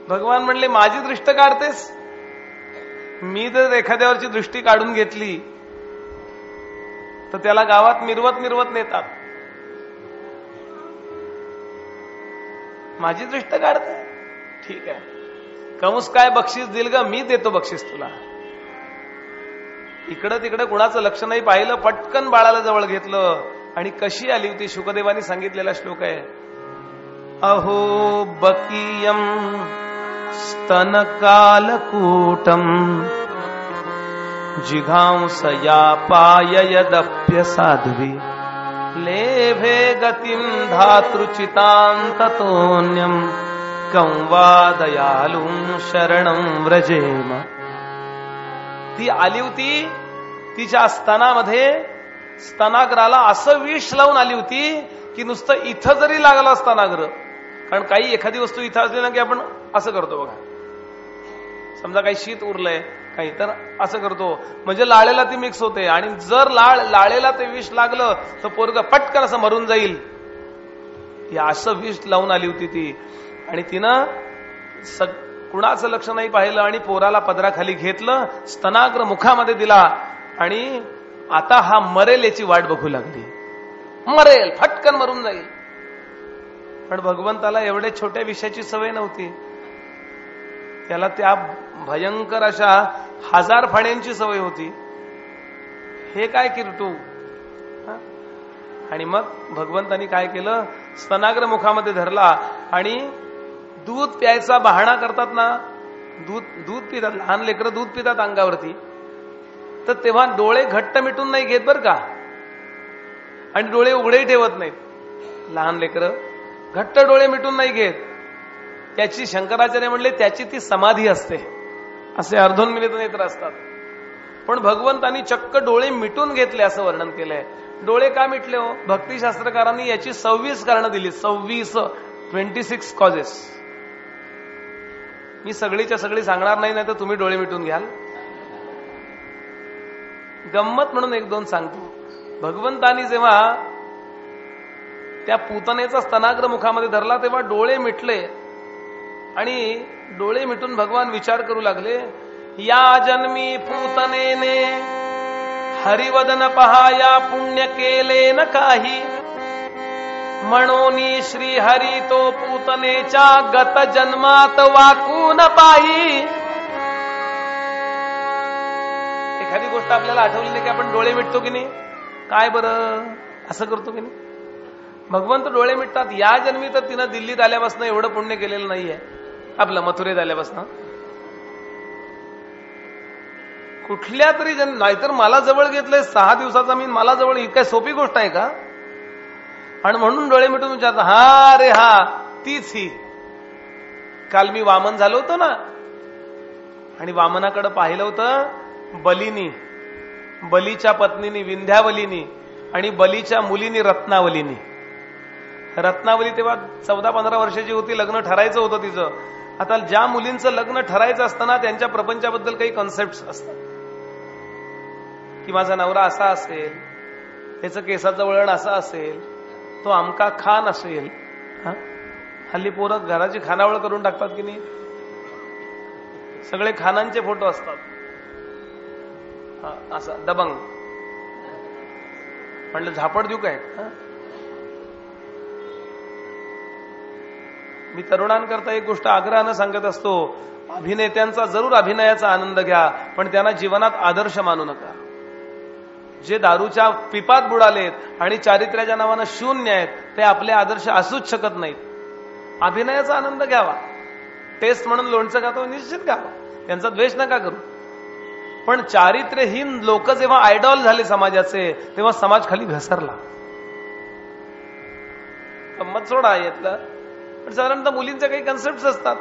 भगवान म्हणले माझी दृष्ट काढतेस? मी जर एखाद्यावरची दृष्टी काढून घेतली तर त्याला गावात मिरवत मिरवत नेतात. माझी दृष्ट काढते, ठीक आहे, कंस काय बक्षीस दिल ग? मी देतो बक्षीस तुला. इकडं तिकडं कुणाचं लक्ष नाही पाहिलं, पटकन बाळाला जवळ घेतलं. आणि कशी आली होती? शुकदेवानी सांगितलेला श्लोक आहे, अहो बकीयम स्तनकालकूटम जिघांसया पाययदप्य साध्वी लेभे गतिम धातृचितांततोन्यम कंवा दयालुं शरणं व्रजेम. ती आली होती, तिच्या स्तनामध्ये स्तनाग्राला असं विष लावून आली होती की नुसतं इथं जरी लागला स्तनाग्र, कारण काही एखादी वस्तू इथं असली ना की आपण असं करतो बघा, समजा काही शीत उरलंय काही, तर असं करतो म्हणजे लाळेला ती मिक्स होते. आणि जर लाळेला ते विष लागलं तर पोरग पटकन असं मरून जाईल. हे असं विष लावून आली होती ती. आणि तिनं कुणाचं लक्ष नाही पाहिलं आणि पोराला पदराखाली घेतलं, स्तनाग्र मुखामध्ये दिला आणि आता हा मरेल याची वाट बघू लागली. मरेल, फटकन मरून जाईल. पण भगवंताला एवढ्या छोट्या विषयाची सवय नव्हती. त्याला त्या भयंकर अशा 1000 फण्यांची सवय होती. हे काय किरटू. आणि मग भगवंतानी काय केलं, स्तनाग्र मुखामध्ये धरला आणि दूध प्यायचा बहाणा करतात ना, दूध पितात, लहान लेकरं दूध पितात अंगावरती, तर तेव्हा डोळे घट्ट मिटून नाही घेत बर का, आणि डोळे उघडे ठेवत नाहीत. लहान लेकरं घट्ट डोळे मिटून नाही घेत. त्याची शंकराचार्य म्हणले त्याची ती समाधी असते. असे अर्धोन्मिलित नेत्र असतात. पण भगवंतांनी चक्क डोळे मिटून घेतले असं वर्णन केलंय. डोळे का मिटले हो? भक्तिशास्त्रकारांनी याची 26 कारणं दिली. 26 कॉजेस. मी सगळीच्या सगळी सांगणार नाही, तर तुम्ही डोळे मिटून घ्याल. गंमत म्हणून 1-2 सांगतो. भगवंतानी जेव्हा त्या पूतनेचा स्तनाग्र मुखामध्ये धरला तेव्हा डोळे मिटले आणि डोळे मिटून भगवान विचार करू लागले, या जन्मी पूतनेने हरिवदन पहा या पुण्य केले न काही, म्हणून श्री हरी तो पूतनेच्या गत जन्मात वाकून पाही. एखादी गोष्ट आपल्याला आठवली नाही की आपण डोळे मिटतो की नाही? काय बरं असं करतो की नाही? भगवंत डोळे मिटतात. या जन्मी तर तिनं दिल्लीत आल्यापासून एवढं पुण्य केलेलं नाहीये, आपलं मथुरेत आल्यापासून. कुठल्या तरी नाहीतर मला जवळ घेतलंय 6 दिवसाचा मी, मला जवळ, ही काय सोपी गोष्ट आहे का? आणि म्हणून डोळे मिटून विचारतात, हा रे हा तीच ही. काल मी वामन झालो होतो ना, आणि वामनाकडे पाहिलं होतं बलीनी, बलीच्या पत्नीनी विंध्यावलीनी, आणि बलीच्या मुलीनी रत्नावलीनी. रत्नावली तेव्हा 14-15 वर्षाची होती, लग्न ठरायचं होतं तिचं. आता ज्या मुलींचं लग्न ठरायचं असताना त्यांच्या प्रपंचाबद्दल काही कॉन्सेप्ट असतात की माझा नवरा असा असेल, त्याचं केसाचं वळण असं असेल, तो अमका खान असेल. हल्ली पोरं घराची खानावळ करून टाकतात की नाही, सगळे खानांचे फोटो असतात. असं दबंग. म्हणलं झापड देऊ काय? मी तरुणांकरता एक गोष्ट आग्रहानं सांगत असतो, अभिनेत्यांचा जरूर अभिनयाचा आनंद घ्या, पण त्यांना जीवनात आदर्श मानू नका. जे दारूच्या पिपात बुडालेत आणि चारित्र्याच्या नावानं शून्य आहेत, ते आपले आदर्श असूच शकत नाहीत. अभिनयाचा आनंद घ्यावा. टेस्ट म्हणून लोणचं खातो निश्चित घ्यावा, त्यांचा द्वेष नका करू. पण चारित्र्यहीन लोक जेव्हा आयडॉल झाले समाजाचे, तेव्हा समाज खाली घसरला. गंमत सोडा यातलं. पण साधारणतः मुलींचे काही कन्सेप्ट असतात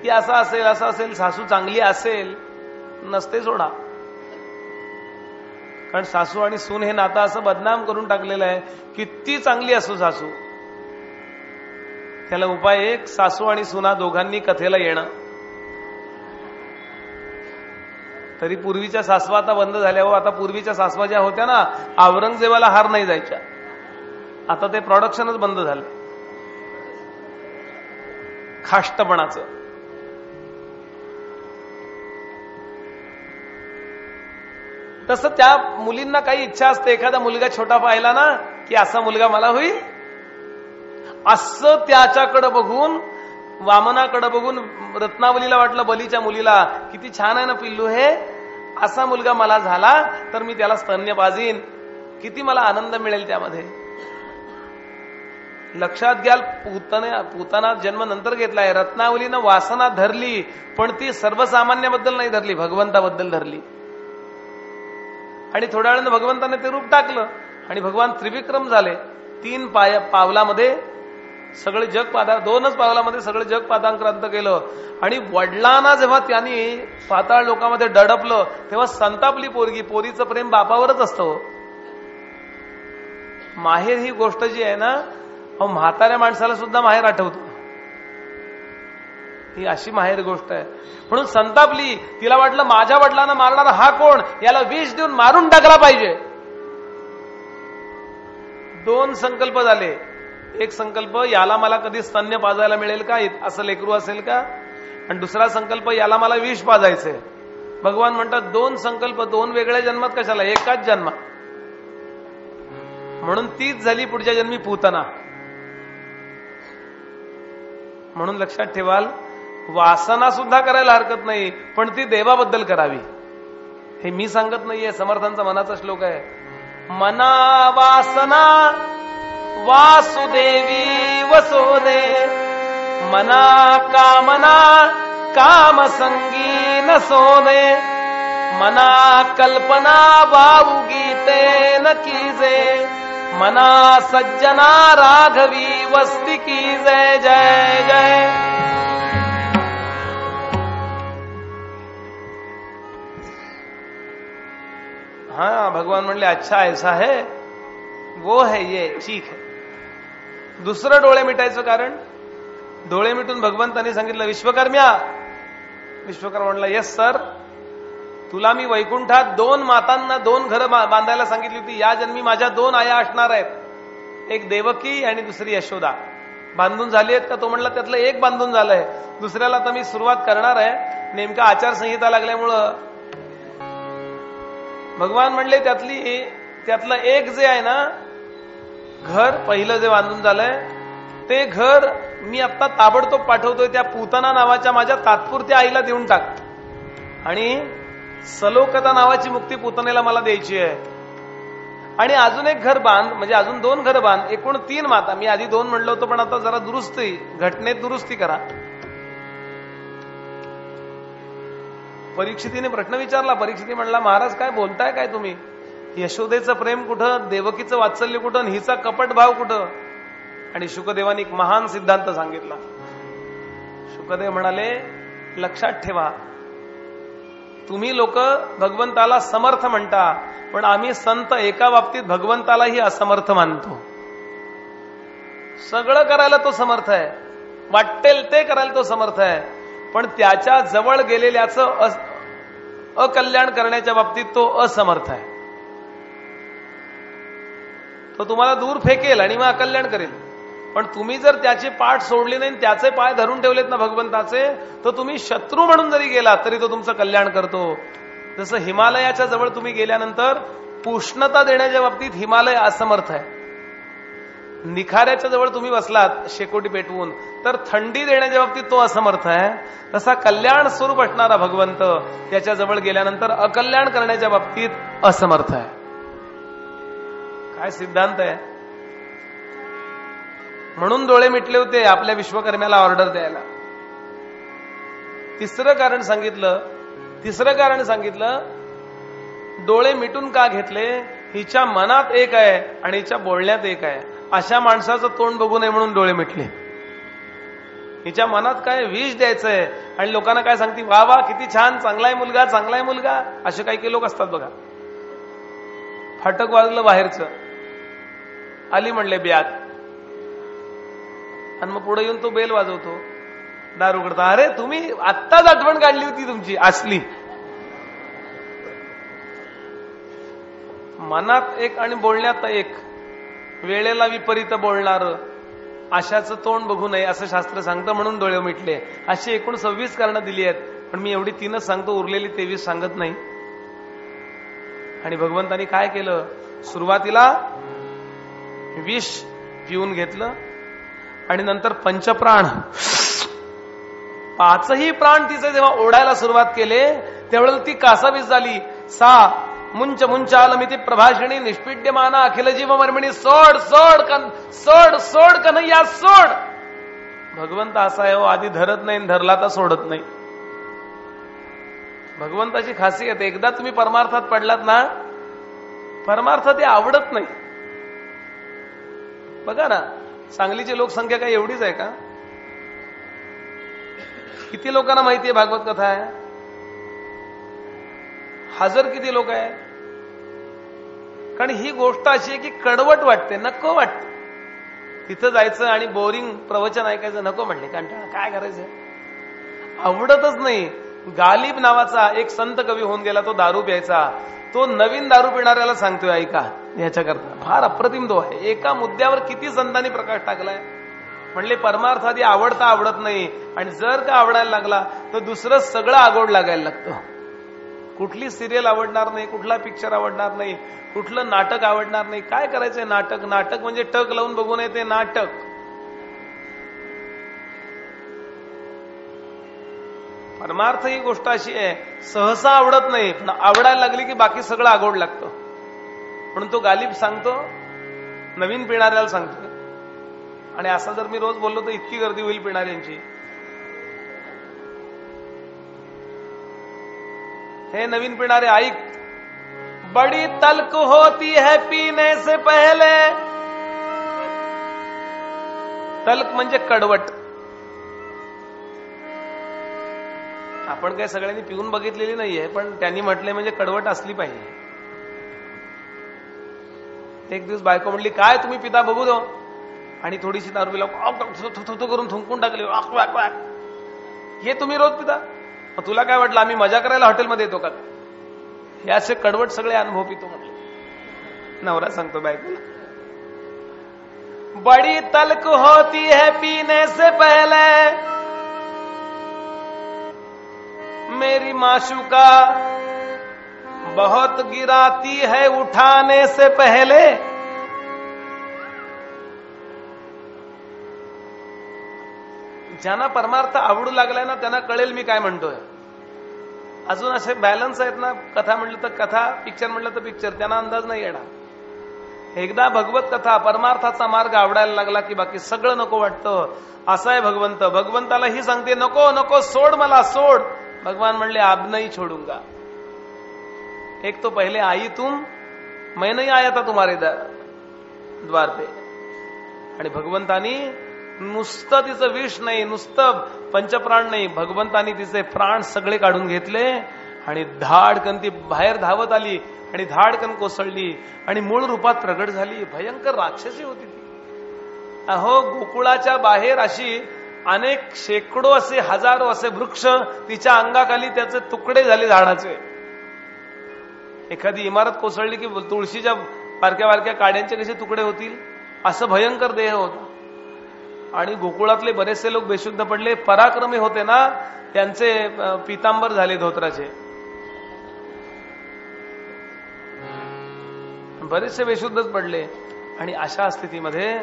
की असं असेल असं असेल, सासू चांगली असेल, नसते सोडा. कारण सासू आणि सून हे नातं असं बदनाम करून टाकलेलं आहे. किती चांगली असो सासू, त्याला उपाय एक, सासू आणि सुना दोघांनी कथेला येणं. तरी पूर्वीच्या सासवा आता बंद झाल्या हो. आता पूर्वीच्या सासवा ज्या होत्या ना, औरंगजेबाला हार नाही जायच्या. आता ते प्रोडक्शनच बंद झालं खाष्टपणाचं. तसं त्या मुलींना काही इच्छा असते, एखादा मुलगा छोटा पाहिला ना की असा मुलगा मला होईल, असं त्याच्याकडे बघून, वामनाकडे बघून रत्नावलीला वाटलं बलीच्या मुलीला किती छान आहे ना पिल्लू हे, असा मुलगा मला झाला तर मी त्याला स्तन्य पाजीन, किती मला आनंद मिळेल त्यामध्ये. लक्षात घ्याल, पूतना जन्म नंतर घेतलाय. रत्नावलीनं वासना धरली, पण ती सर्वसामान्याबद्दल नाही धरली, भगवंताबद्दल धरली. आणि थोड्या वेळानं भगवंताने ते रूप टाकलं आणि भगवान त्रिविक्रम झाले. 3 पावलामध्ये सगळे जग पादा, 2च पावलामध्ये सगळे जग पादांक्रांत केलं. आणि वडिलांना जेव्हा त्यांनी पाताळ लोकांमध्ये दडपलं तेव्हा संतापली पोरगी. पोरीचं प्रेम बापावरच असतं. माहेर ही गोष्ट जी आहे ना, म्हाताऱ्या माणसाला सुद्धा माहेर आठवतो. ही अशी माहेर गोष्ट आहे. म्हणून संतापली. तिला वाटलं माझ्या वडिलांना मारणारा हा कोण, याला विष देऊन मारून टाकला पाहिजे. 2 संकल्प झाले. एक संकल्प, याला मला कधी स्तन्य पाजायला मिळेल का, असं लेकरू असेल का, आणि दुसरा संकल्प, याला मला विष पाजायचंय. भगवान म्हणतात 2 संकल्प 2 वेगळ्या जन्मात कशाला, एकाच जन्मात. म्हणून तीच झाली पुढच्या जन्मी पूतना. म्हणून लक्षात ठेवाल, वासना सुद्धा करायला हरकत नाही, पण ती देवाबद्दल करावी. हे मी सांगत नाहीये, समर्थांचा मनाचा श्लोक आहे. मना वासना वासुदेवी वसोदे, मना कामना कामसंगी न सोदे, मना कल्पना वाऊ गीते न कीजे, मना सज्जना राघवी वस्ती की जय जय जय. हाँ, भगवान म्हणले अच्छा ऐसा है, वो है ये, ठीक है. दुसरं डोळे मिटायचं कारण, डोळे मिटून भगवंतांनी सांगितलं विश्वकर्म्या. विश्वकर्मा म्हणला येस सर, तुला मी वैकुंठात 2 मातांना 2 घरं बांधायला सांगितली होती. या जन्मी माझ्या 2 आया असणार आहेत, एक देवकी आणि दुसरी यशोदा. बांधून झाली आहेत का, तो म्हणला त्यातलं एक बांधून झालंय, दुसऱ्याला तर मी सुरुवात करणार आहे. नेमका आचारसंहिता लागल्यामुळं भगवान म्हणले त्यातलं एक जे आहे ना घर, पहिलं जे बांधून झालंय ते घर मी आता ताबडतोब पाठवतोय त्या पूतना नावाच्या माझ्या तात्पुरत्या आईला देऊन टाक, आणि सलोकता नावाची मुक्ती पूतनेला मला द्यायची आहे. आणि अजून एक घर बांध, म्हणजे अजून 2 घर बांध, एकूण 3 माता. मी आधी 2 म्हणलं होतं, पण आता जरा दुरुस्ती, घटनेत दुरुस्ती करा. परीक्षितीने प्रश्न विचारला. परीक्षिती म्हणला महाराज काय बोलताय काय तुम्ही, यशोदेचं प्रेम कुठं, देवकीचं वात्सल्य कुठं, हिचा कपट भाव कुठं. आणि शुकदेवानी एक महान सिद्धांत सांगितला. शुकदेव म्हणाले लक्षात ठेवा, तुम्ही लोक भगवंताला समर्थ म्हणता, पण आम्ही संत एका बाबतीत भगवंतालाही असमर्थ मानतो. सगळं करायला तो समर्थ आहे, वाटेल ते करायला तो समर्थ आहे, पण त्याच्या जवळ गेलेल्याचं अकल्याण करण्याच्या बाबतीत तो असमर्थ आहे. तो तुम्हाला दूर फेकेल आणि मग अकल्याण करेल, पण तुम्ही जर त्याची पाठ सोडली नाही, त्याचे पाय धरून ठेवलेत ना भगवंताचे, तर तुम्ही शत्रू म्हणून जरी गेला तरी तो तुमचं कल्याण करतो. जसं हिमालयाच्या जवळ तुम्ही गेल्यानंतर उष्णता देण्याच्या बाबतीत हिमालय असमर्थ आहे. निखाऱ्याच्या जवळ तुम्ही बसलात शेकोटी पेटवून तर थंडी देण्याच्या बाबतीत तो असमर्थ आहे. तसा कल्याण स्वरूप असणारा भगवंत त्याच्या जवळ गेल्यानंतर अकल्याण करण्याच्या बाबतीत असमर्थ आहे. काय सिद्धांत आहे. म्हणून डोळे मिटले होते आपल्या विश्वकर्म्याला ऑर्डर द्यायला. तिसरं कारण सांगितलं डोळे मिटून का घेतले. हिच्या मनात एक आहे आणि हिच्या बोलण्यात एक आहे. अशा माणसाचं तोंड बघू नये म्हणून डोळे मिटले. हिच्या मनात काय विष द्यायचंय आणि लोकांना काय सांगते वा वा किती छान, चांगलाय मुलगा, चांगलाय मुलगा. असे काही लोक असतात बघा. फाटक वाजलं बाहेरचं, आली म्हणले ब्यात, आणि मग पुढे येऊन तो बेल वाजवतो, दार उघडता. अरे तुम्ही आत्ताच आठवण काढली होती तुमची असली. मनात एक आणि बोलण्यात एक, वेळेला विपरीत बोलणार अशाचं तोंड बघू नये असं शास्त्र सांगतं. म्हणून डोळे मिटले. अशी एकूण 26 कारणं दिली आहेत, पण मी एवढी 3च सांगतो, उरलेली 23 सांगत नाही. आणि भगवंतानी काय केलं, सुरुवातीला विष पिऊन घेतलं आणि नंतर पंचप्राण, पाचही प्राण तिचे जेव्हा ओढायला सुरुवात केले त्यावेळेला ती कासावीस झाली. सा मुंच मुंचालमिती प्रभाषिणी निष्पीड्यमाना अखिल जीव मर्मिणी, सोड सोड सोड सोड कन्हैया सोड. भगवंत असा आहे हो, आधी धरत नाही, धरला तर सोडत नाही. भगवंताची खासियत, एकदा तुम्ही परमार्थात पडलात ना, परमार्थ ते आवडत नाही. बघा ना, सांगलीची लोकसंख्या काय एवढीच आहे का? किती लोकांना माहितीये भागवत कथा आहे? हजर किती लोक आहे? कारण ही गोष्ट अशी आहे की कडवट वाटते, नको वाटते. तिथं जायचं आणि बोरिंग प्रवचन ऐकायचं नको म्हणले, कंटाळा, काय करायचं, आवडतच नाही. गालिब नावाचा एक संत कवी होऊन गेला, तो दारू प्यायचा. तो नवीन दारू पिणाऱ्याला सांगतोय ऐका, याच्याकरता फार अप्रतिम तो आहे. एका मुद्द्यावर किती संतांनी प्रकाश टाकलाय. म्हणले परमार्थ आधी आवडता आवडत नाही, आणि जर का आवडायला लागला तर दुसरं सगळं आगोड लागायला लागतं. कुठली सिरियल आवडणार नाही, कुठला पिक्चर आवडणार नाही, कुठलं नाटक आवडणार नाही. काय करायचंय नाटक? नाटक म्हणजे टक लावून बघू नये ते नाटक. परमार्थ ही गोष्ट अशी आहे, सहसा आवडत नाही, पण आवडायला लागली की बाकी सगळं आगोड लागतं. म्हणून तो गालिब सांगतो, नवीन पिणाऱ्याला सांगतो. आणि असं जर मी रोज बोललो तर इतकी गर्दी होईल पिणाऱ्यांची. हे नवीन पिणारे ऐक, बड़ी तल्क होती है पीने से पहले. तल्क म्हणजे कडवट. आपण काय सगळ्यांनी पिऊन बघितलेली नाहीये, पण त्यांनी म्हटलंय म्हणजे कडवट असली पाहिजे. एक दिवस बायको म्हणली, काय तुम्ही पिता बघू दो. आणि थोडीशी दारू पिला, करून थुंकून टाकली. हे तुम्ही रोज पिता? तुला काय वाटलं आम्ही मजा करायला हॉटेलमध्ये येतो का? हे असे कडवट सगळे अनुभव पितो म्हटले. नवरा सांगतो बायकोला, बड़ी तल्क होती है पीने से पहले, मेरी माशूका बहुत गिराती है उठाने से पहले. ज्यांना परमार्थ आवडू लागलाय ना, त्यांना कळेल मी काय म्हणतोय. अजून असे बॅलन्स आहेत ना, कथा म्हटलं तर कथा, पिक्चर म्हटलं तर पिक्चर, त्यांना अंदाज नाही येणार. एकदा भगवत कथा, परमार्थाचा मार्ग आवडायला लागला की बाकी सगळं नको वाटतं. असं आहे भगवंत. भगवंताला ही सांगते, नको नको, सोड मला, सोड. भगवान म्हणले, अब नहीं छोडूंगा. एक तो पहले आई तुम, मैं नहीं आया था तुम्हारे द्वार पे. आणि भगवंतानी नुसतं तिचं विष नाही, नुसतं पंचप्राण नाही, भगवंतानी तिचे प्राण सगळे काढून घेतले आणि धाडकन ती बाहेर धावत आली आणि धाडकन कोसळली आणि मूळ रूपात प्रगट झाली. भयंकर राक्षसी होती ती. अहो, गोकुळाच्या बाहेर अशी अनेक शेकडो असे, हजारो असे वृक्ष तिच्या अंगाखाली त्याचे तुकडे झाले झाडाचे. एखादी इमारत कोसळली की तुळशीच्या बारक्या बारक्या काड्यांचे कसे तुकडे होतील, असं भयंकर देह होता. आणि गोकुळातले बरेचसे लोक बेशुद्ध पडले. पराक्रमी होते ना, त्यांचे पितांबर झाले धोत्राचे. बरेचसे बेशुद्धच पडले. आणि अशा स्थितीमध्ये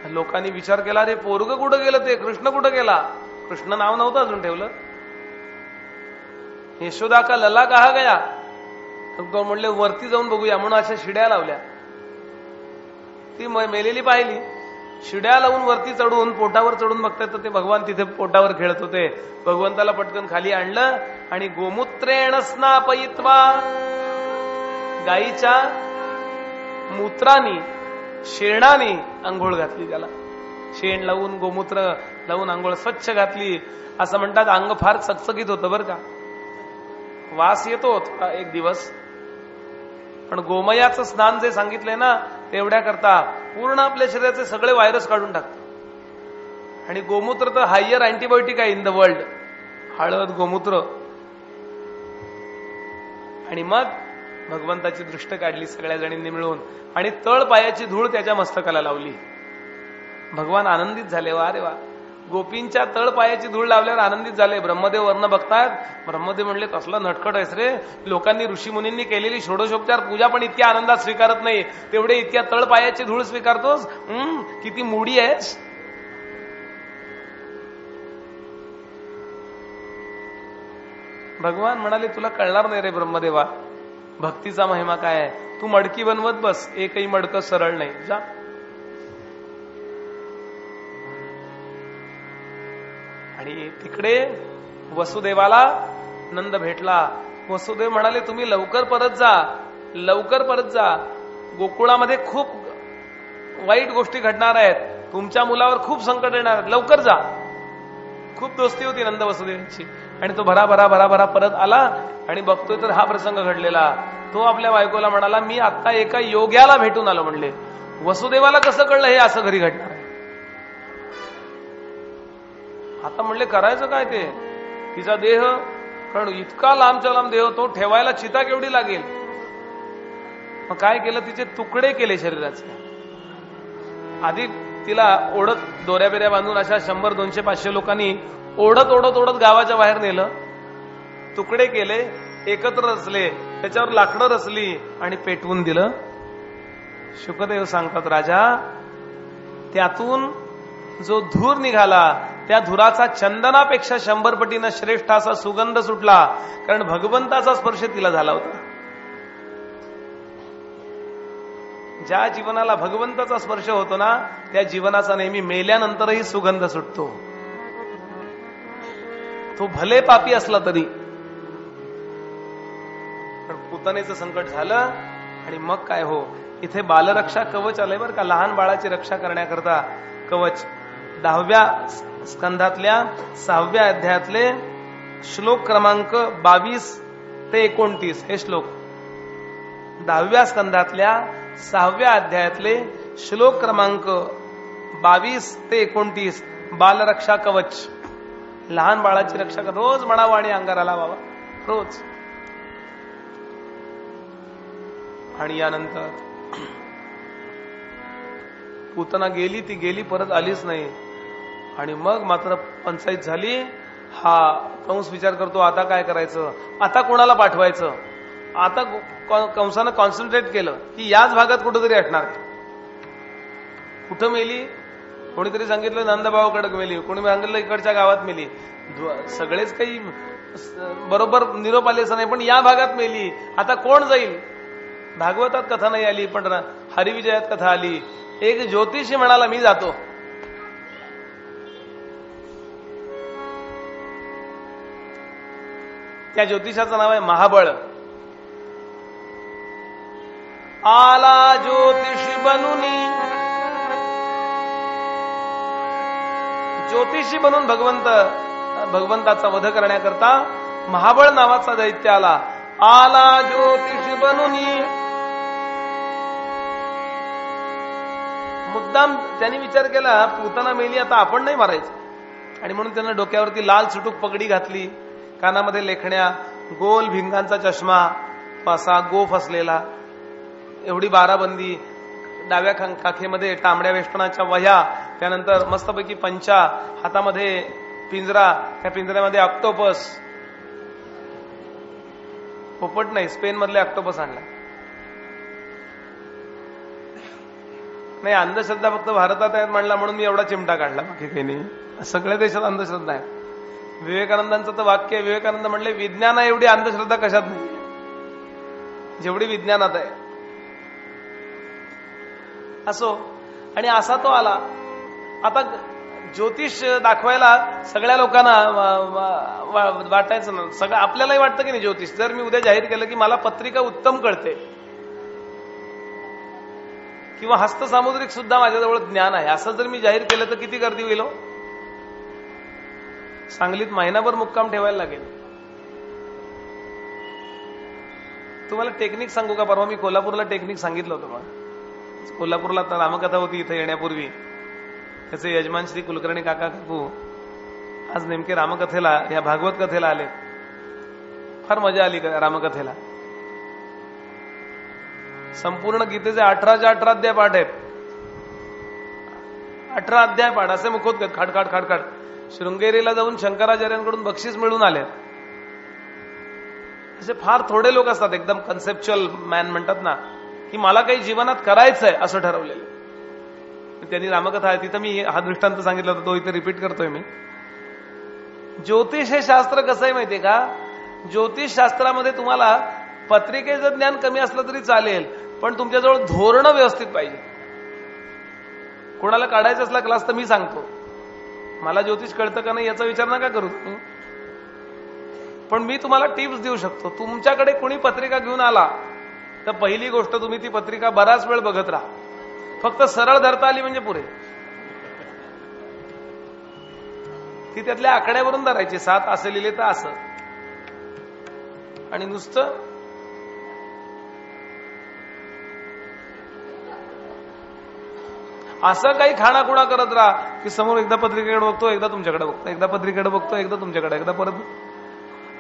लोकांनी विचार केला, रे पोरग कुठं गेलं, ते कृष्ण कुठं गेला? कृष्ण नाव नव्हतं अजून ठेवलं. यशोदा का लला कहा गया? म्हणले वरती जाऊन बघूया, म्हणून अशा शिड्या लावल्या. ती मेलेली पाहिली. शिड्या लावून वरती चढून, पोटावर चढून बघतात तर ते भगवान तिथे पोटावर खेळत होते. भगवंताला पटकन खाली आणलं आणि गोमूत्रेण स्नापयित्वा, गाईच्या मूत्रानी, शेणाने आंघोळ घातली. त्याला शेण लावून, गोमूत्र लावून आंघोळ स्वच्छ घातली. असं म्हणतात अंग फार चकचकीत होतं बरं का, वास येतो थोडा एक दिवस, पण गोमयाचं स्नान जे सांगितलंय ना, तेवढ्या करता पूर्ण आपल्या शरीराचे सगळे व्हायरस काढून टाकतं. आणि गोमूत्र तर हायर अँटीबायोटिक आहे इन द वर्ल्ड. हळद, गोमूत्र. आणि मग भगवंताची दृष्ट काढली सगळ्या जणींनी मिळून आणि तळ पायाची धूळ त्याच्या मस्तकाला लावली. भगवान आनंदित झाले. वा रे वा, गोपींच्या तळ पायाची धूळ लावल्यावर आनंदित झाले. ब्रह्मदेव वर्ण बघतात. ब्रह्मदेव म्हणले कसला नटखट आहेस रे, लोकांनी ऋषीमुनींनी केलेली षोडशोपचार पूजा पण इतक्या आनंदात स्वीकारत नाही, तेवढे इतक्या तळ पायाची धूळ स्वीकारतोस, किती मूडी आहेस. भगवान म्हणाले तुला कळणार नाही रे ब्रह्मदेवा, भक्तीचा महिमा काय आहे. तू मडकी बनवत बस, एकही मडकं सरळ नाही. जा. आणि तिकडे वसुदेवाला नंद भेटला. वसुदेव म्हणाले तुम्ही लवकर परत जा, लवकर परत जा. गोकुळामध्ये खूप वाईट गोष्टी घडणार आहेत, तुमच्या मुलावर खूप संकट येणार आहेत, लवकर जा. खूप दोस्ती होती नंद वसुदेवांची. आणि तो भरा परत आला आणि बघतोय तर हा प्रसंग घडलेला. तो आपल्या बायकोला म्हणाला मी आता एका योग्याला भेटून आलो. म्हणले वसुदेवाला कसं कळलं हे असं घरी घडणार आहे. आता म्हणले करायचं काय ते, तिचा देह, कारण इतका लांबच्या लांब देह, तो ठेवायला चिता केवढी लागेल. मग काय केलं, तिचे तुकडे केले शरीराचे. आधी तिला ओढत दोऱ्या बिऱ्या बांधून अशा 100, 200, 500 लोकांनी ओढत गावाच्या बाहेर नेलं, तुकडे केले, एकत्र रचले, त्याच्यावर लाकडं रचली आणि पेटवून दिलं. शुकदेव सांगतात राजा, त्यातून जो धूर निघाला त्या धुराचा चंदनापेक्षा 100 पटीनं श्रेष्ठ असा सुगंध सुटला, कारण भगवंताचा स्पर्श तिला झाला होता. ज्या जीवनाला भगवंताचा स्पर्श होतो ना, त्या जीवनाचा नेहमी मेल्यानंतरही सुगंध सुटतो. तो भले पापी असला तरी. पण पुतनेचं संकट झालं आणि मग काय हो, इथे बालरक्षा कवच आलंय बरं का, लहान बाळाची रक्षा करण्याकरता कवच. 10व्या स्कंधातल्या 6व्या अध्यायातले श्लोक क्रमांक 22 ते 29 हे श्लोक. 10व्या स्कंधातल्या 6व्या अध्यायातले श्लोक क्रमांक 22 ते 29 बालरक्षा कवच. लहान बाळाची रक्षा कर, रोज म्हणावं आणि अंगाराला बाबा रोज. आणि यानंतर पूतना गेली, ती गेली, परत आलीच नाही. आणि मग मात्र पंचायत झाली. हा कंस विचार करतो आता काय करायचं, आता कोणाला पाठवायचं. आता कंसानं कॉन्सन्ट्रेट केलं की याच भागात कुठेतरी असणार. कुठं मेली, कोणीतरी सांगितलं नंदभावाकडे मेली, कोणी सांगितलं इकडच्या गावात मेली. सगळेच काही बरोबर निरोप आले असं नाही, पण या भागात मेली. आता कोण जाईल. भागवतात कथा नाही आली, पण हरिविजयात कथा आली. एक ज्योतिषी म्हणाला मी जातो. त्या ज्योतिषाचं नाव आहे महाबळ. आला ज्योतिषी बनून, ज्योतिषी बनून भगवंताचा वध करण्याकरता महाबळ नावाचा दैत्य आला. आला ज्योतिषी बनून. मुद्दाम त्यांनी विचार केला पूतना मेली, आता आपण नाही मारायचं. आणि म्हणून त्यांना डोक्यावरती लाल सुटूक पगडी घातली, कानामध्ये लेखण्या, गोल भिंगांचा चष्मा, असा गोफ असलेला, एवढी बाराबंदी, डाव्या काखेमध्ये तांबड्या वेष्टनाच्या वह्या, त्यानंतर मस्तपैकी पंचा, हातामध्ये पिंजरा, त्या पिंजऱ्यामध्ये ऑक्टोपस. पोपट नाही, स्पेन मधले ऑक्टोपस आणला. नाही, अंधश्रद्धा फक्त भारतात आहेत म्हणला म्हणून मी एवढा चिमटा काढला, बाकी काही नाही. सगळ्या देशात अंधश्रद्धा आहे. विवेकानंदांचं तर वाक्य, विवेकानंद म्हणले विज्ञाना एवढी अंधश्रद्धा कशात नाही जेवढी विज्ञानात आहे. असो. आणि असा तो आला. आता ज्योतिष दाखवायला सगळ्या लोकांना वाटायचं ना, सगळं आपल्यालाही वाटतं की नाही ज्योतिष. जर मी उद्या जाहीर केलं की मला पत्रिका उत्तम कळते किंवा हस्तसामुद्रिक सुद्धा माझ्याजवळ ज्ञान आहे, असं जर मी जाहीर केलं तर किती गर्दी होईल. सांगलीत महिनाभर मुक्काम ठेवायला लागेल. तुम्हाला टेक्निक सांगू का. परवा मी कोल्हापूरला टेक्निक सांगितलं होतं मला. कोल्हापूरला तर रामकथा होती इथं येण्यापूर्वी. त्याचे यजमान श्री कुलकर्णी काका काकू आज नेमके रामकथेला, या भागवत कथेला आले. फार मजा आली रामकथेला. संपूर्ण गीतेचे 18च्या 18 अध्याय पाठ आहेत. 18 अध्याय पाठ, असे मुखोद्गत खाडखाड खाडखाड. शृंगेरीला जाऊन शंकराचार्यांकडून बक्षीस मिळून आले. असे फार थोडे लोक असतात एकदम कन्सेप्च्युअल मॅन म्हणतात ना, की मला काही जीवनात करायचंय असं ठरवलेलं. त्यांनी रामकथा आहे तिथं मी हा दृष्टांत सांगितला होता, तो इथे रिपीट करतोय मी. ज्योतिष हे शास्त्र कसं आहे माहितीये का? ज्योतिष शास्त्रामध्ये तुम्हाला पत्रिकेचं ज्ञान कमी असलं तरी चालेल, पण तुमच्याजवळ धोरण व्यवस्थित पाहिजे. कोणाला काढायचा असला क्लास तर मी सांगतो, मला ज्योतिष कळतं का नाही याचा विचार नका करू तुम्ही, पण मी तुम्हाला टिप्स देऊ शकतो. तुमच्याकडे कोणी पत्रिका घेऊन आला तर पहिली गोष्ट तुम्ही ती पत्रिका बराच वेळ बघत राहा. फक्त सरळ धरता आली म्हणजे पुरे. ती त्यातल्या आकड्यावरून धरायची, 7 असं लिहिले तर असं, आणि नुसतं असं काही खाणाखुणा करत राहा की समोर एकदा पत्रिकेकडे बघतो, एकदा तुमच्याकडे बघतो, एकदा पत्रिकेकडे बघतो, एकदा तुमच्याकडे, एकदा परत.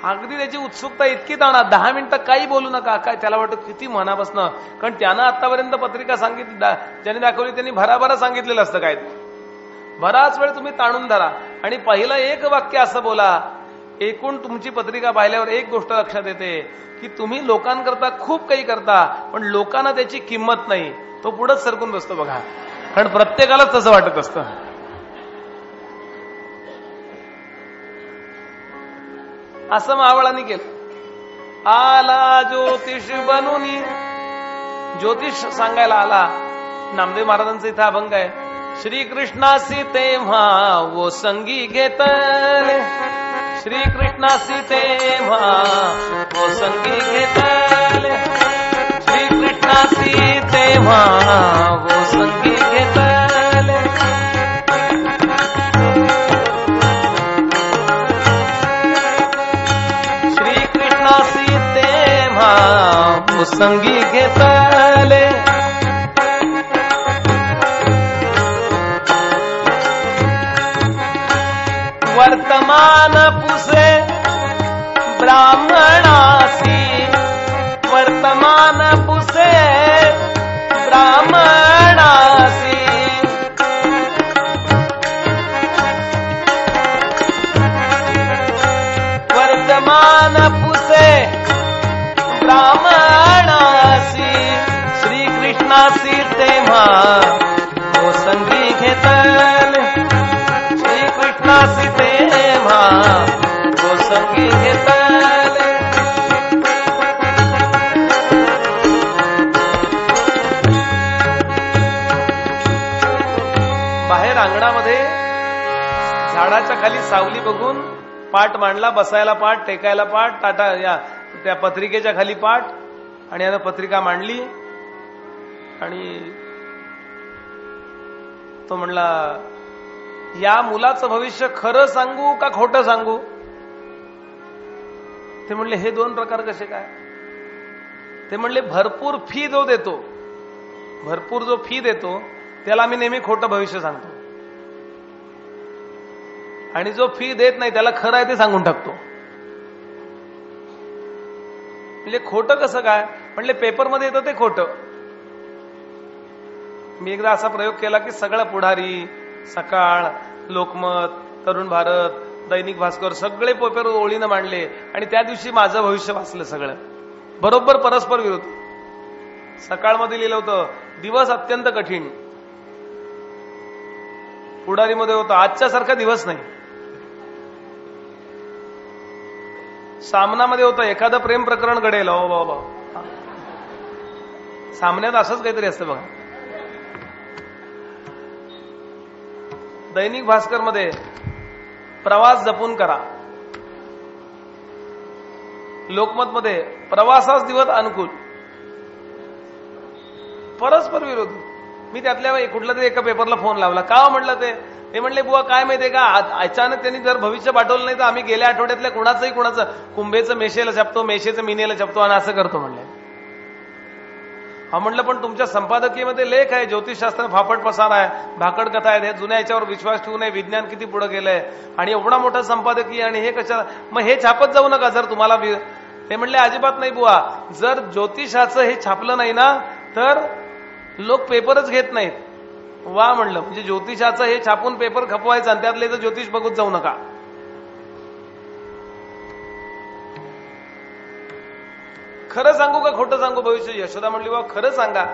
अगदी त्याची उत्सुकता इतकी ताणा, 10 मिनिटं काही बोलू नका. काय त्याला वाटत किती मनापासनं, कारण त्यानं आतापर्यंत पत्रिका सांगितली, ज्यांनी दाखवली त्यांनी भराभरा सांगितलेलं असतं काय. बराच वेळ तुम्ही ताणून धरा आणि पहिलं एक वाक्य असं बोला. एकूण तुमची पत्रिका पाहिल्यावर एक गोष्ट लक्षात येते की तुम्ही लोकांकरता खूप काही करता, पण लोकांना त्याची किंमत नाही. तो पुढंच सरकून बसतो बघा, कारण प्रत्येकालाच तसं वाटत असतं. असं महाबळांनी केलं. आला ज्योतिष बनून, ज्योतिष सांगायला आला. नामदेव महाराजांचा इथं अभंग आहे. श्रीकृष्णासी तेव्हा वो संगी घेतले, श्रीकृष्णासी तेव्हा वो संगी घेतले, श्रीकृष्णासी तेव्हा वो संगी घेतले. श्रीकृष्णासी तेव्हा वो संगी घेतले. वर्तमान पुसे ब्राह्मणासी, वर्तमान पुसे ब्राह्मणासी. वर्तमान पुसे ब्राह्मणासी, श्रीकृष्णासी तेव्हा वो संगी घेतले, श्रीकृष्णासी तेव्हा वो संगी घेतले. बाहेर अंगणामध्ये झाडाच्या खाली सावली बघून पाठ मांडला, बसायला पाठ, टेकायला पाठ, टाटा या त्या पत्रिकेच्या खाली पाठ, आणि यानं पत्रिका मांडली. आणि तो म्हणला, या मुलाचं भविष्य खरं सांगू का खोटं सांगू? ते म्हणले, हे 2 प्रकार कसे काय? ते म्हणले, भरपूर फी जो देतो, भरपूर जो फी देतो त्याला आम्ही नेहमी खोटं भविष्य सांगतो, आणि जो फी देत नाही त्याला खरं आहे ते सांगून टाकतो. म्हणजे खोटं कसं काय? म्हणले, पेपरमध्ये येतं ते खोटं. मी एकदा असा प्रयोग केला की सगळं पुढारी, सकाळ, लोकमत, तरुण भारत, दैनिक भास्कर सगळे पेपर ओळीनं मांडले, आणि त्या दिवशी माझं भविष्य वाचलं सगळं. बरोबर परस्पर विरोध. सकाळमध्ये लिहिलं होतं, दिवस अत्यंत कठीण. पुढारीमध्ये होतं, आजच्या सारखा दिवस नाही. सामनामध्ये होतं, एखादं प्रेम प्रकरण घडेल. हो बाबा, सामन्यात असंच काहीतरी असतं बघा. दैनिक भास्कर मध्ये प्रवास जपून करा. लोकमत मध्ये प्रवासास दिवस अनुकूल. परस्पर विरोध. मी त्यातल्या कुठल्या तरी एका पेपरला फोन लावला. का म्हटलं ते म्हणले, बुवा काय माहितीये का, अचानक त्यांनी जर भविष्य पाठवलं नाही तर आम्ही गेल्या आठवड्यातल्या कुणाचं कुंभेचं मेषेला छापतो, मेषेचं मिनेला छापतो आणि असं करतो म्हणले. हा म्हटलं, पण तुमच्या संपादकीयमध्ये लेख आहे, ज्योतिषशास्त्र फापट पसार आहे, भाकड कथा आहे, जुन्या याच्यावर विश्वास ठेवू नये, विज्ञान किती पुढे गेलंय, आणि एवढा मोठा संपादकीय, आणि हे कशाला, मग हे छापत जाऊ नका जर तुम्हाला. ते म्हणले, अजिबात नाही बुवा, जर ज्योतिषाचं हे छापलं नाही ना तर लोक पेपरच घेत नाहीत. वा म्हणलं, म्हणजे ज्योतिषाचं हे छापून पेपर खपवायचं आणि त्यातले तर ज्योतिष बघूच जाऊ नका. खरं सांगू का खोटं सांगू भविष्य? यशोदा म्हणली बाबा खरं सांगा.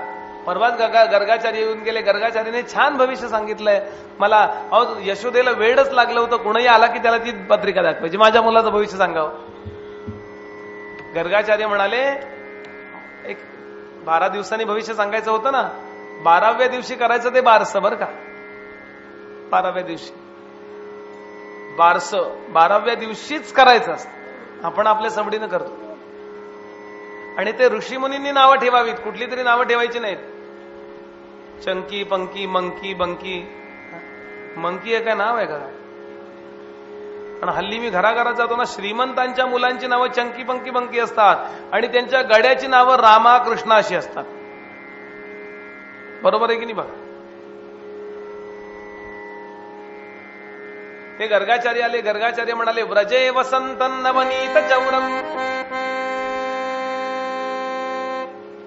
परवाच गर्गाचार्य येऊन गेले, गर्गाचार्याने छान भविष्य सांगितलंय मला. अहो यशोदेला वेळच लागलं होतं, कुणीही आला की त्याला ती पत्रिका दाखवायची, माझ्या मुलाचं भविष्य सांगावं. गर्गाचार्य म्हणाले एक 12 दिवसांनी भविष्य सांगायचं होतं ना, 12व्या दिवशी करायचं ते बारसं बरं का. 12व्या दिवशी बारसं 12व्या दिवशीच करायचं असतं. आपण आपल्या सवडीनं करतो. आणि ते ऋषीमुनींनी नावं ठेवावीत, कुठली तरी नावं ठेवायची नाहीत. चंकी पंकी मंकी बंकी. मंकी हे काय नाव आहे का? आणि हल्ली मी घराघरात जातो ना, श्रीमंतांच्या मुलांची नावं चंकी पंकी बंकी असतात आणि त्यांच्या गड्याची नावं रामा कृष्णा अशी असतात. बरोबर आहे की नाही बघा. ते गर्गाचार्य आले. गर्गाचार्य म्हणाले व्रजे वसंत नवनीत चौरम.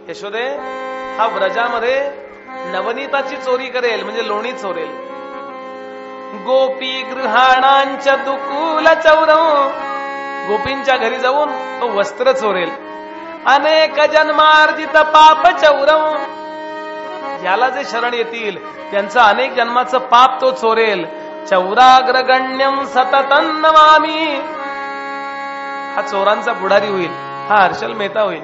यशोदे हा व्रजामध्ये नवनीताची चोरी करेल, म्हणजे लोणी चोरेल. गोपी गृहाणांच्या दुकुल चौरम. गोपींच्या घरी जाऊन तो वस्त्र चोरेल. अनेक जन्मार्जित पाप चौरम. याला जे शरण येतील त्यांचं अनेक जन्माचं पाप तो चोरेल. चौराग्रगण्यम सततं नमामि. हा चोरांचा पुढारी होईल, हा हर्षल मेहता होईल.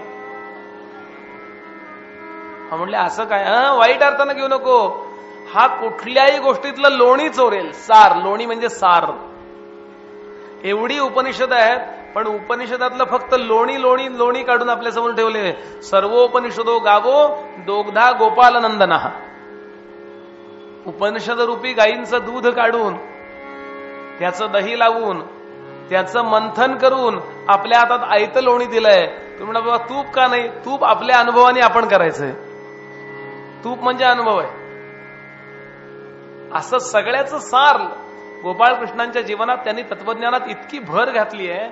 म्हणले असं काय? वाईट अर्थानं घेऊ नको. हा कुठल्याही गोष्टीतलं लोणी चोरेल. सार, लोणी म्हणजे सार. एवढी उपनिषद आहेत, पण उपनिषदातलं फक्त लोणी लोणी लोणी काढून आपल्यासमोर ठेवले. सर्वोपनिषदो गावो दोग्धा गोपाल नंदना. उपनिषद रूपी गायींचं दूध काढून त्याचं दही लावून त्याचं मंथन करून आपल्या हातात आयतं लोणी दिलंय. तुम्ही म्हणा बाबा तूप का नाही? तूप आपल्या अनुभवाने आपण करायचंय. तूप म्हणजे अनुभव आहे. असं सगळ्याचं सार गोपाळकृष्णांच्या जीवनात त्यांनी तत्वज्ञानात इतकी भर घातली आहे.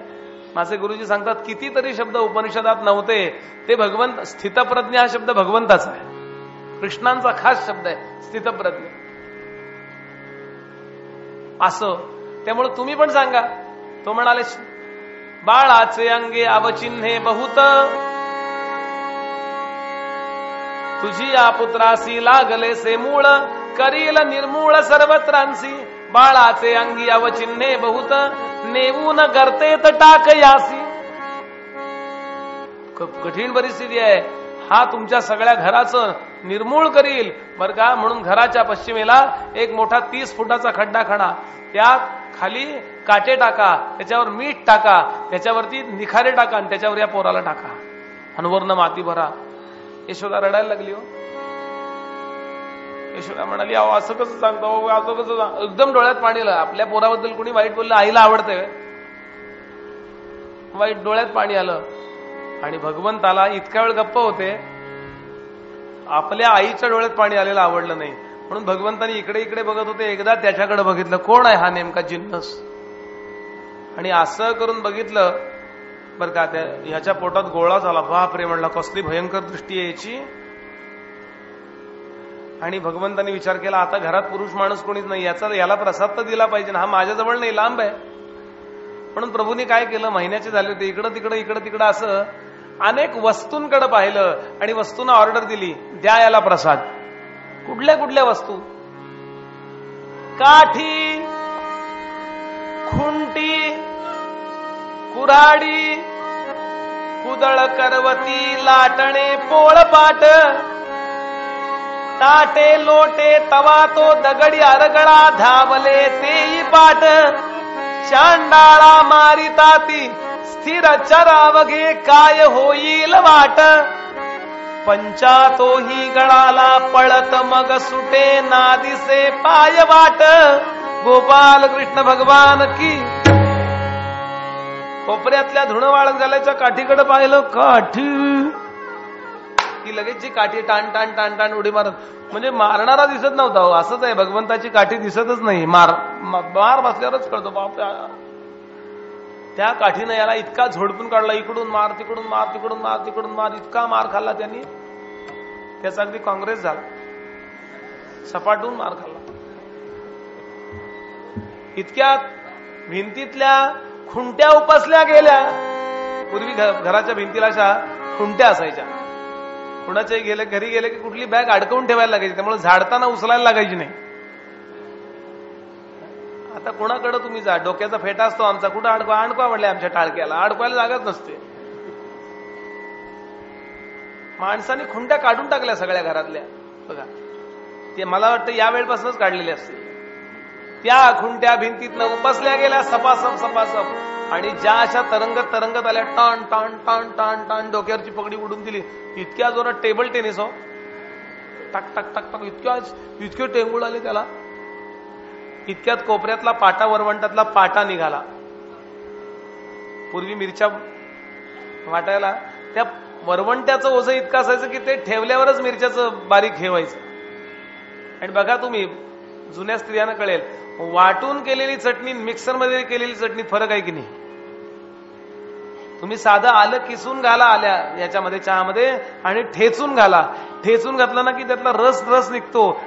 माझे गुरुजी सांगतात कितीतरी शब्द उपनिषदात नव्हते ते भगवंत. स्थितप्रज्ञ हा शब्द भगवंताचा आहे, कृष्णांचा खास शब्द आहे स्थितप्रज्ञ. असं त्यामुळे तुम्ही पण सांगा. तो म्हणाले बाळाचे अंगे अवचिन्हे बहुत. तुझी या पुत्रासी लागले से मूळ. करील निर्मूळ सर्वत्रांसी. बाळाचे अंगी अवचिन्हे बहुत. नेवून गर्तेत टाक यासी. कठीण परिस्थिती आहे. हा तुमच्या सगळ्या घराचं निर्मूळ करील बर का. म्हणून घराच्या पश्चिमेला एक मोठा 30 फुटाचा खड्डा खणा. त्यात खाली काटे टाका, त्याच्यावर मीठ टाका, त्याच्यावरती निखारे टाका आणि त्याच्यावर या पोराला टाका आणि वरनं माती भरा. यशोदा रडायला लागली हो. यशोदा म्हणाली अहो असं कसं सांगतो, असं कसं सांग. एकदम डोळ्यात पाणी आलं. आपल्या पोराबद्दल कोणी वाईट बोललं? आईला आवडतंय वाईट? डोळ्यात पाणी आलं. आणि भगवंताला इतक्या वेळ गप्प होते, आपल्या आईच्या डोळ्यात पाणी आलेलं आवडलं नाही. म्हणून भगवंतानी इकडे इकडे बघत होते. एकदा त्याच्याकडे बघितलं, कोण आहे हा नेमका जिन्नस. आणि असं करून बघितलं बर का, ह्याच्या पोटात गोळा झाला. बापरे म्हणला, कसली भयंकर दृष्टी आहे याची. आणि भगवंतानी विचार केला आता घरात पुरुष माणूस कोणीच नाही, याला प्रसाद तर दिला पाहिजे ना. हा माझ्याजवळ नाही, लांब आहे. म्हणून प्रभूंनी काय केलं, महिन्याचे झाले होते, इकडं तिकडं असं अनेक वस्तूंकडे पाहिलं आणि वस्तूंना ऑर्डर दिली, द्या याला प्रसाद. कुठल्या वस्तू? काठी, खुंटी, कुऱ्हाडी, कुदळ, करवती, लाटणे, पोळपाट, ताटे, लोटे, तवा तो दगडी अरगळा, धावले तेही पाठ. चांडाळा मारिताती स्थिर चरावघे, काय होईल वाट. पंचातोही गळाला पळत मग सुटे, नादिसे पाय वाट. गोपाल कृष्ण भगवान की. कोपऱ्यातल्या धुणवाळत झाल्याच्या काठीकडे पाहिलं, काठी की लगेच जी काठी टाण टाण टाण टाण उडी मारत. म्हणजे मारणारा दिसत नव्हता हो. असंच आहे, भगवंताची काठी दिसतच नाही. मार बसल्यावरच कळतो बाप. त्या काठीनं याला इतका झोडपून काढला, इकडून मार तिकडून मार तिकडून मार तिकडून मार. इतका मार खाल्ला त्यांनी, त्याचा अगदी काँग्रेस झाला. सपाटून मार खाल्ला. इतक्यात भिंतीतल्या खुंट्या उपसल्या गेल्या. पूर्वी घराच्या भिंतीला अशा खुंट्या असायच्या. कुणाच्याही घरी गेले की कुठली बॅग अडकवून ठेवायला लागायची, त्यामुळे झाडताना उचलायला लागायची नाही. आता कोणाकडे तुम्ही जा, डोक्याचा फेटा असतो आमचा, कुठं अडकवा म्हणले आमच्या टाळक्याला, अडकवायला जागाच नसते. माणसाने खुंट्या काढून टाकल्या सगळ्या घरातल्या. बघा, ते मला वाटतं या वेळपासूनच काढलेले असते. त्या खुंट्या भिंतीतनं उपसल्या गेल्या सपासप. आणि ज्या अशा तरंगत आल्या, टाण टाण टाण टाण टाण, डोक्यावरची पगडी उडून दिली. इतक्या जोरात टेबल टेनिस हो, टक टक टक टक, इतके टेंगुळ आले त्याला. इतक्यात कोपऱ्यातला पाटा, वरवंटातला पाटा निघाला. पूर्वी मिरच्या वाटायला त्या वरवंट्याचं ओझं इतकं असायचं की ते ठेवल्यावरच मिरच्याचं बारीक हे व्हायचं. आणि बघा तुम्ही, जुन्या स्त्रियांना कळेल, वाटून केलेली चटणी मिक्सरमध्ये केलेली चटणी फरक आहे की नाही. तुम्ही साधं आलं किसून घाला आल्या याच्यामध्ये, चहामध्ये, आणि ठेचून घाला. ठेचून घातलं ना की त्यातला रस निघतो.